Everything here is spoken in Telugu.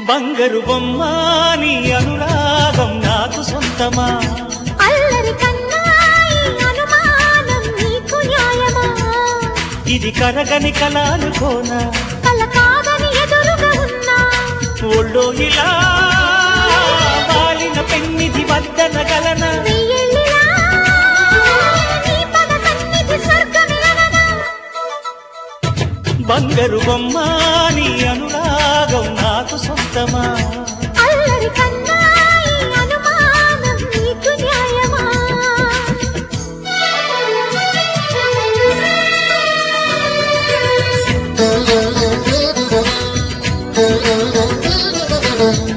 బంగారు బొమ్మ నీ అనురాగం నాకు సొంతమా అల్లరి కన్నాయి అనుమానం నీకు న్యాయమా ఇది కరగని కలానుకోనా కల కాదని ఎదురుగా ఉన్నా ఒళ్ళో ఇలా వాలిన పెన్నిధి వద్దనగలనా వెయ్యేళ్ళిలా నీ పద సన్నిధి స్వర్గమిలగనా బంగారు బొమ్మ నీ అనురాగం నాకు సొంతమా అల్లరి కన్నాయి అనుమానం నీకు న్యాయమా Thank you.